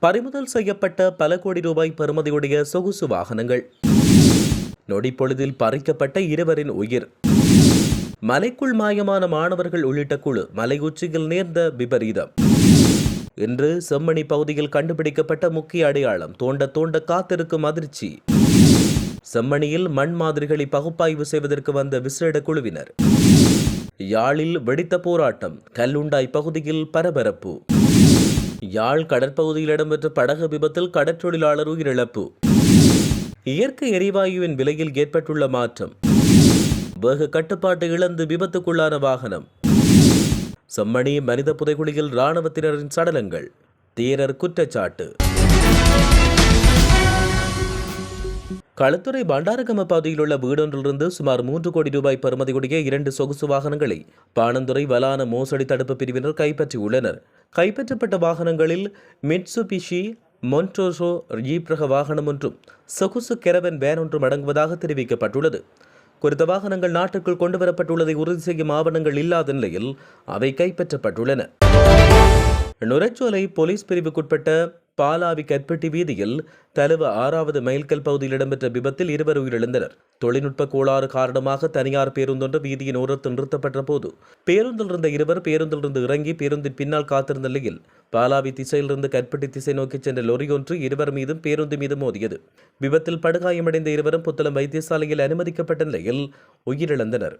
பறிமுதல் செய்யப்பட்ட பல கோடி ரூபாய் பெறுமதியுடைய சொகுசு வாகனங்கள். நொடிப்பொழுதில் பறிக்கப்பட்ட இருவரின் உயிர். மலைக்குள் மாயமான மாணவர்கள் உள்ளிட்ட குழு. மலை உச்சியில் நேர்ந்த விபரீதம். இன்று செம்மணி பகுதியில் கண்டுபிடிக்கப்பட்ட முக்கிய அடையாளம். தோண்ட தோண்ட காத்திருக்கும் அதிர்ச்சி. செம்மணியில் மண் மாதிரிகளை பகுப்பாய்வு செய்வதற்கு வந்த விசேட குழுவினர். யாழில் வெடித்த போராட்டம். கல்லுண்டாய் பகுதியில் பரபரப்பு. யாழ் கடற்பகுதியில் இடம்பெற்ற படகு விபத்தில் கடற்றொழிலாளர் உயிரிழப்பு. இயற்கை எரிவாயுவின் விலையில் ஏற்பட்டுள்ள மாற்றம். வேக கட்டுப்பாட்டை இழந்து விபத்துக்குள்ளான வாகனம். செம்மணி மனித புதைகுழியில் இராணுவத்தினரின் சடலங்கள். தேரர் குற்றச்சாட்டு. களுத்துறை பண்டாரகம பகுதியில் உள்ள வீடொன்றிலிருந்து சுமார் 3 கோடி ரூபாய் பெறுமதியுடைய 2 சொகுசு வாகனங்களை பாணந்துறை வலான மோசடி தடுப்பு பிரிவினர் கைப்பற்றியுள்ளனர். கைப்பற்றப்பட்ட வாகனங்களில் மிட்சுபிஷி மொன்டோசோ ஜீப் ரக வாகனம் ஒன்றும் சொகுசு கெரவன் வேன் ஒன்றும் அடங்குவதாக தெரிவிக்கப்பட்டுள்ளது. குறித்த வாகனங்கள் நாட்டுக்குள் கொண்டுவரப்பட்டுள்ளதை உறுதி செய்யும் ஆவணங்கள் இல்லாத நிலையில் அவை கைப்பற்றப்பட்டுள்ளன. நுரைச்சோலை போலீஸ் பிரிவுக்குட்பட்ட பாலாவி கற்பட்டி வீதியில் தலுவ 6வது மைல்கல் பகுதியில் இடம்பெற்ற விபத்தில் 2 உயிரிழந்தனர். தொழில்நுட்ப கோளாறு காரணமாக தனியார் பேருந்தொன்று வீதியின் ஓரத்தில் நிறுத்தப்பட்ட போது பேருந்தில் இருந்த 2 பேருந்திலிருந்து இறங்கி பேருந்தின் பின்னால் காத்திருந்த நிலையில் பாலாவி திசையிலிருந்து கற்பட்டி திசை நோக்கி சென்ற லொரி ஒன்று 2 மீதும் பேருந்து மீது மோதியது. விபத்தில் படுகாயமடைந்த 2 புத்தளம் வைத்தியசாலையில் அனுமதிக்கப்பட்ட நிலையில் உயிரிழந்தனர்.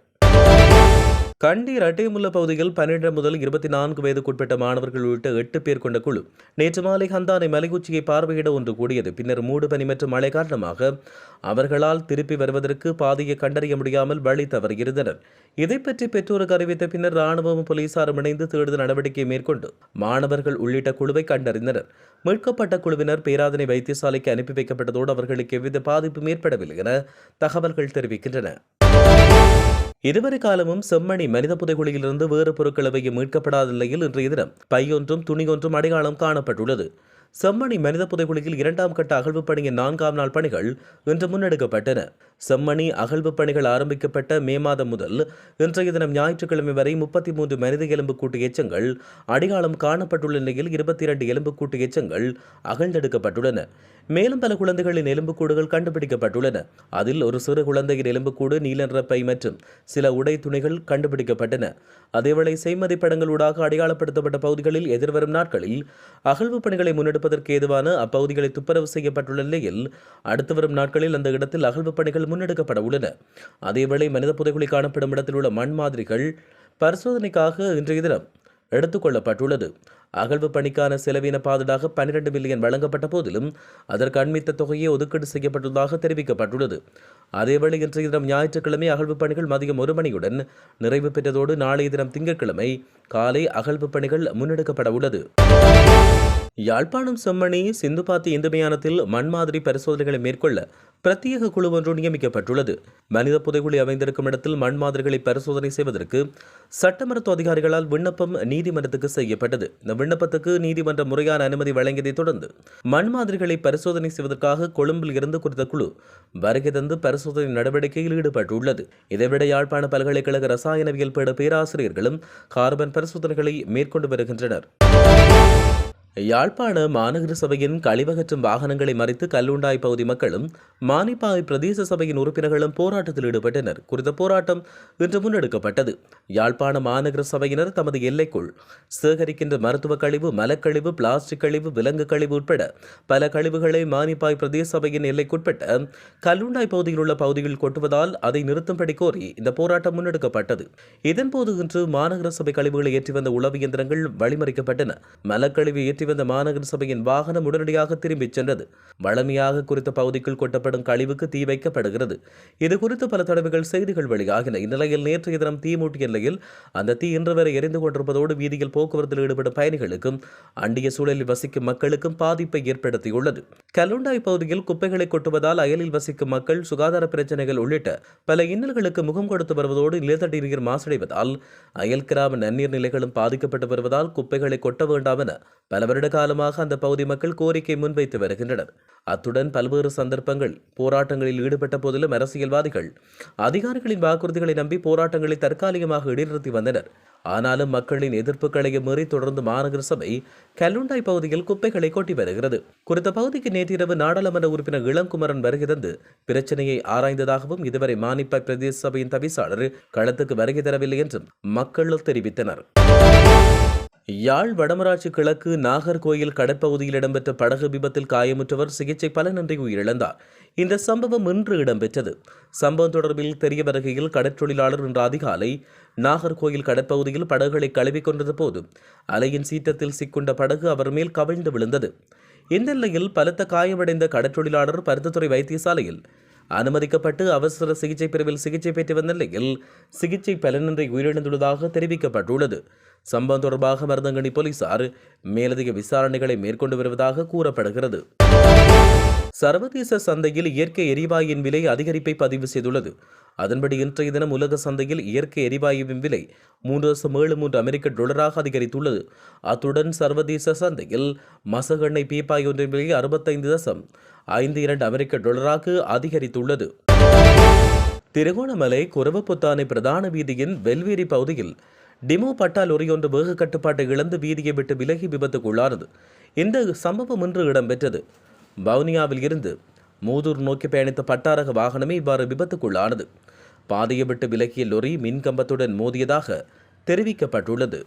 கண்டி இரட்டைமுல்ல பகுதியில் 12 முதல் 24 வயதுக்குட்பட்ட மாணவர்கள் உள்ளிட்ட 8 பேர் கொண்ட குழு நேற்று மாலை ஹந்தானை மலைக்குச்சியை பார்வையிட ஒன்று கூடியது. பின்னர் மூடு பனி மற்றும் மழை காரணமாக அவர்களால் திருப்பி வருவதற்கு பாதையை கண்டறிய முடியாமல் வழி தவறியிருந்தனர். இதைப்பற்றி பெற்றோருக்கு அறிவித்த பின்னர் ராணுவமும் போலீசாரும் இணைந்து தேடுதல் நடவடிக்கை மேற்கொண்டு மாணவர்கள் உள்ளிட்ட குழுவை கண்டறிந்தனர். மீட்கப்பட்ட குழுவினர் பேராதனை வைத்தியசாலைக்கு அனுப்பி வைக்கப்பட்டதோடு அவர்களுக்கு எவ்வித பாதிப்பும் ஏற்படவில்லை என தகவல்கள் தெரிவிக்கின்றன. இதுவரை காலமும் செம்மணி மனித புதைகுழியிலிருந்து வேறு பொருட்கள் எவையும் மீட்கப்படாத நிலையில் இன்றைய தினம் பையொன்றும் துணியொன்றும் அடையாளம் காணப்பட்டுள்ளது. செம்மணி மனித புதைகுழியில் 2ஆம் கட்ட அகழ்வு பணியின் 4ஆம் நாள் பணிகள் இன்று முன்னெடுக்கப்பட்டன. செம்மணி அகழ்வு பணிகள் ஆரம்பிக்கப்பட்ட மே மாதம் முதல் இன்றைய தினம் ஞாயிற்றுக்கிழமை வரை 33 மனித எலும்புக்கூட்டு எச்சங்கள் அடையாளம் காணப்பட்டுள்ள நிலையில் 22 எலும்புக்கூட்டு எச்சங்கள் அகழ்ந்தெடுக்கப்பட்டுள்ளன. மேலும் பல குழந்தைகளின் எலும்புக்கூடுகள் கண்டுபிடிக்கப்பட்டுள்ளன. அதில் ஒரு சிறு குழந்தையின் எலும்புக்கூடு, நீல நிற பை மற்றும் சில உடை துணிகள் கண்டுபிடிக்கப்பட்டன. அதேவேளை செய்மதிப்படங்களூடாக அடையாளப்படுத்தப்பட்ட பகுதிகளில் எதிர்வரும் நாட்களில் அகழ்வு பணிகளை முன்னெடுப்பதற்கு ஏதுவான அப்பகுதிகளை துப்புரவு செய்யப்பட்டுள்ள நிலையில் அடுத்து வரும் நாட்களில் அந்த இடத்தில் அகழ்வு பணிகள் முன்னெடுக்கப்பட உள்ளன. அதேவேளை மனித புதைகுழி காணப்படும் இடத்தில் உள்ள மண் மாதிரிகள் பரிசோதனைக்காக இன்றைய தினம் எடுத்துக் கொள்ளப்பட்டுள்ளது. அகழ்வு பணிக்கான செலவின பாதடாக 12 மில்லியன் வழங்கப்பட்ட போதிலும் அதற்கு அண்மித்த தொகையை ஒதுக்கீடு செய்யப்பட்டுள்ளதாக தெரிவிக்கப்பட்டுள்ளது. அதேவேளை இன்றைய தினம் ஞாயிற்றுக்கிழமை அகழ்வு பணிகள் மதியம் 1 மணியுடன் நிறைவு பெற்றதோடு நாளைய தினம் திங்கட்கிழமை காலை அகழ்வு பணிகள் முன்னெடுக்கப்பட உள்ளது. யாழ்ப்பாணம் செம்மணி சிந்துபாத்தி இந்து மயானத்தில் மண் மாதிரி பரிசோதனைகளை மேற்கொள்ள பிரத்யேக குழு ஒன்று நியமிக்கப்பட்டுள்ளது. மனித புதைகுழி அமைந்திருக்கும் இடத்தில் மண் மாதிரிகளை பரிசோதனை செய்வதற்கு சட்ட மருத்துவ அதிகாரிகளால் விண்ணப்பம் நீதிமன்றத்துக்கு செய்யப்பட்டது. இந்த விண்ணப்பத்துக்கு நீதிமன்றம் முறையான அனுமதி வழங்கியதை தொடர்ந்து மண் மாதிரிகளை பரிசோதனை செய்வதற்காக கொழும்பில் இருந்து குறித்த குழு வருகை தந்து பரிசோதனை நடவடிக்கையில் ஈடுபட்டுள்ளது. இதைவிட யாழ்ப்பாண பல்கலைக்கழக ரசாயனவியல் பீட பேராசிரியர்களும் கார்பன் பரிசோதனைகளை மேற்கொண்டு வருகின்றனர். யாழ்ப்பாண மாநகர சபையின் கழிவகற்றும் வாகனங்களை மறித்து கல்லுண்டாய் பகுதி மக்களும் மானிப்பாய் பிரதேச சபையின் உறுப்பினர்களும் போராட்டத்தில் ஈடுபட்டனர். குறித்த போராட்டம் இன்று முன்னெடுக்கப்பட்டது. யாழ்ப்பாண மாநகர சபையினர் தமது எல்லைக்குள் சேகரிக்கின்ற மருத்துவ கழிவு, மலக்கழிவு, பிளாஸ்டிக் கழிவு, விலங்கு கழிவு உட்பட பல கழிவுகளை மானிப்பாய் பிரதேச சபையின் எல்லைக்குட்பட்ட கல்லுண்டாய் பகுதியில் உள்ள பகுதியில் கொட்டுவதால் அதை நிறுத்தும்படி கோரி இந்த போராட்டம் முன்னெடுக்கப்பட்டது. இதன்போது இன்று மாநகர சபை கழிவுகளை ஏற்றி வந்த உளவு இயந்திரங்கள் வழிமறிக்கப்பட்டன. மலக்கழிவு வந்த மாநகர சபையின் வாகனம் உடனடியாக திரும்பிச் சென்றது. வழமையாக குறித்த பகுதிக்குள் கொட்டப்படும் கழிவுக்கு தீ வைக்கப்படுகிறது. இது குறித்து பல தடவைகள் செய்திகள் வெளியாகின. இந்நிலையில் நேற்றைய தினம் தீ மூட்டிய நிலையில் அந்த தீ இன்று வரை எரிந்து கொண்டிருப்பதோடு வீதியில் போக்குவரத்தில் ஈடுபடும் பயணிகளுக்கும் அண்டிய சூழலில் வசிக்கும் மக்களுக்கும் பாதிப்பை ஏற்படுத்தியுள்ளது. கல்லுண்டாய் பகுதியில் குப்பைகளை கொட்டுவதால் அயலில் வசிக்கும் மக்கள் சுகாதார பிரச்சனைகள் உள்ளிட்ட பல இன்னல்களுக்கு முகம் கொடுத்து வருவதோடு நிலத்தடி நீர் மாசடைவதால் அயல் கிராம நன்னீர் நிலைகளும் பாதிக்கப்பட்டு வருவதால் குப்பைகளை கொட்ட வேண்டாம் என பல வருட காலமாக அந்த பகுதி மக்கள் கோரிக்கை முன்வைத்து வருகின்றனர். அத்துடன் பல்வேறு சந்தர்ப்பங்கள் போராட்டங்களில் ஈடுபட்ட போதிலும் அரசியல்வாதிகள் அதிகாரிகளின் வாக்குறுதிகளை நம்பி போராட்டங்களை தற்காலிகமாக இடைநிறுத்தி வந்தனர். ஆனாலும் மக்களின் எதிர்ப்புகளையும் மீறி தொடர்ந்து மாநகர சபை கல்லுண்டாய் பகுதியில் குப்பைகளை கொட்டி வருகிறது. குறித்த பகுதிக்கு நேற்றிரவு நாடாளுமன்ற உறுப்பினர் இளங்குமரன் வருகை தந்து பிரச்சனையை ஆராய்ந்ததாகவும் இதுவரை மானிப்பாய் பிரதேச சபையின் தவிசாளர் களத்துக்கு வருகை தரவில்லை என்றும் மக்கள் தெரிவித்தனர். யாழ் வடமராட்சி கிழக்கு நாகர்கோயில் கடற்பகுதியில் இடம்பெற்ற படகு விபத்தில் காயமுற்றவர் சிகிச்சை பலனின்றி உயிரிழந்தார். இந்த சம்பவம் இன்று இடம்பெற்றது. சம்பவம் தொடர்பில் தெரிய வருகையில் கடற்றொழிலாளர் இன்று அதிகாலை நாகர்கோயில் கடற்பகுதியில் படகுகளை கழுவிக்கொண்டிருந்த போது அலையின் சீற்றத்தில் சிக்குண்ட படகு அவர் மேல் கவிழ்ந்து விழுந்தது. இந்த நிலையில் பலத்த காயமடைந்த கடற்றொழிலாளர் பருத்தித்துறை வைத்தியசாலையில் அனுமதிக்கப்பட்டு அவசர சிகிச்சை பிரிவில் சிகிச்சை பெற்று வந்த நிலையில் சிகிச்சை பலனின்றி உயிரிழந்துள்ளதாக தெரிவிக்கப்பட்டுள்ளது. சம்பவம் தொடர்பாக மருதங்கனி போலீசார் மேலதிக விசாரணைகளை மேற்கொண்டு வருவதாக கூறப்படுகிறது. சர்வதேச சந்தையில் இயற்கை எரிவாயுவின் விலை அதிகரிப்பை பதிவு செய்துள்ளது. அதன்படி இன்றைய தினம் உலக சந்தையில் இயற்கை எரிவாயுவின் விலை $3.73 அதிகரித்துள்ளது. அத்துடன் சர்வதேச சந்தையில் மசகு எண்ணெய் பீப்பாய் ஒன்றின் விலை $65.52 அதிகரித்துள்ளது. திருகோணமலை குரவப்புத்தானை பிரதான வீதியின் வெல்வேரி பகுதியில் டிமோ பட்டா லொரி ஒன்று வேக கட்டுப்பாட்டை இழந்து வீதியை விட்டு விலகி விபத்துக்குள்ளானது. இந்த சம்பவம் இன்று இடம்பெற்றது. வவுனியாவில் இருந்து மூதூர் நோக்கி பயணித்த பட்டாரக வாகனமே இவ்வாறு விபத்துக்குள்ளானது. பாதையை விட்டு விலகிய லொரி மின்கம்பத்துடன் மோதியதாக தெரிவிக்கப்பட்டுள்ளது.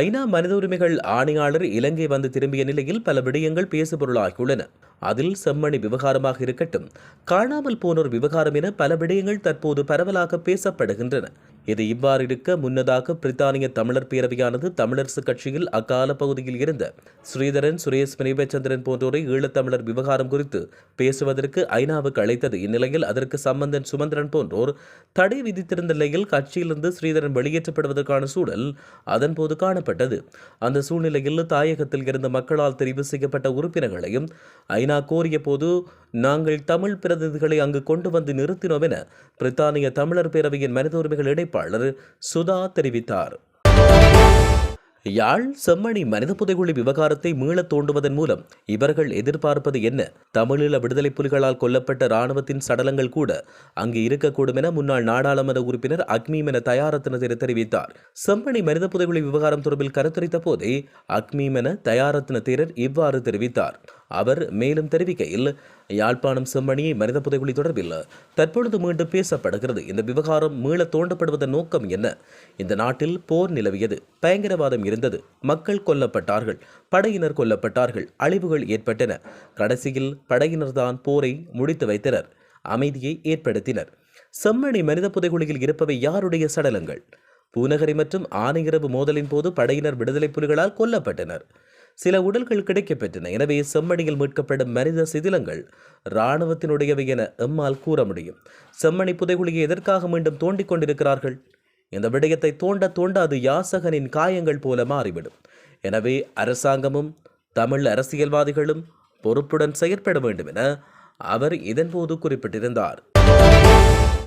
ஐநா மனித உரிமைகள் ஆணையாளர் இலங்கை வந்து திரும்பிய நிலையில் பல விடயங்கள் பேசுபொருளாகியுள்ளன. அதில் செம்மணி விவகாரமாக இருக்கட்டும், காணாமல் போனோர் விவகாரம் என பல விடயங்கள் தற்போது பரவலாக பேசப்படுகின்றன. இது இவ்வாறு இருக்க, முன்னதாக பிரித்தானிய தமிழர் பேரவையானது தமிழரசு கட்சியில் அக்கால பகுதியில் இருந்த ஸ்ரீதரன், சுரேஷ் பிரேமச்சந்திரன் போன்றோரை ஈழத்தமிழர் விவகாரம் குறித்து பேசுவதற்கு ஐநாவுக்கு அழைத்தது. இந்நிலையில் அதற்கு சம்பந்தன், சுமந்திரன் போன்றோர் தடை விதித்திருந்த நிலையில் கட்சியிலிருந்து ஸ்ரீதரன் வெளியேற்றப்படுவதற்கான சூழல் அதன்போது காணப்பட்டது. அந்த சூழ்நிலையில் தாயகத்தில் இருந்த மக்களால் தெரிவு செய்யப்பட்ட உறுப்பினர்களையும் ஐநா கோரிய போது நாங்கள் தமிழ் பிரதிநிதிகளை அங்கு கொண்டு வந்து நிறுத்தினோம் என பிரித்தானிய தமிழர் பேரவையின் மனித உரிமைகள் இணைப்பாளர் சுதா தெரிவித்தார். யாழ் செம்மணி மனித புதைகுழி விவகாரத்தை மீள தோண்டுவதன் மூலம் இவர்கள் எதிர்பார்ப்பது என்ன? தமிழீழ விடுதலை புலிகளால் கொல்லப்பட்ட இராணுவத்தின் சடலங்கள் கூட அங்கு இருக்கக்கூடும் என முன்னாள் நாடாளுமன்ற உறுப்பினர் அக்மீம் என தயாரத்தினர் தெரிவித்தார். செம்மணி மனித புதைகுழி விவகாரம் தொடர்பில் கருத்துரைத்த போதே அக்மீம் என தயாரத்தின தேரர் இவ்வாறு தெரிவித்தார். அவர் மேலும் தெரிவிக்கையில், யாழ்ப்பாணம் செம்மணி மனித புதைகுழி தொடர்பில் தற்பொழுது மீண்டும் பேசப்படுகிறது. இந்த விவகாரம் மீள தோண்டப்படுவதன் நோக்கம் என்ன? இந்த நாட்டில் போர் நிலவியது, பயங்கரவாதம் இருந்தது, மக்கள் கொல்லப்பட்டார்கள், படையினர் கொல்லப்பட்டார்கள், அழிவுகள் ஏற்பட்டன. கடைசியில் படையினர் தான் போரை முடித்து வைத்தனர், அமைதியை ஏற்படுத்தினர். செம்மணி மனித புதைகுழியில் இருப்பவை யாருடைய சடலங்கள்? பூநகரி மற்றும் ஆனையிரவு மோதலின் போது படையினர் விடுதலை புலிகளால் கொல்லப்பட்டனர். சில உடல்கள் கிடைக்கப்பெற்றன. எனவே செம்மணியில் மீட்கப்படும் மனித சிதிலங்கள் இராணுவத்தினுடையவை என எம்மால் கூற முடியும். செம்மணி புதைகுழியை எதற்காக மீண்டும் தோண்டிக் கொண்டிருக்கிறார்கள்? இந்த விடயத்தை தோண்ட தோண்ட அது யாசகனின் காயங்கள் போல மாறிவிடும். எனவே அரசாங்கமும் தமிழ் அரசியல்வாதிகளும் பொறுப்புடன் செயற்பட வேண்டும் என அவர் இதன்போது குறிப்பிட்டிருந்தார்.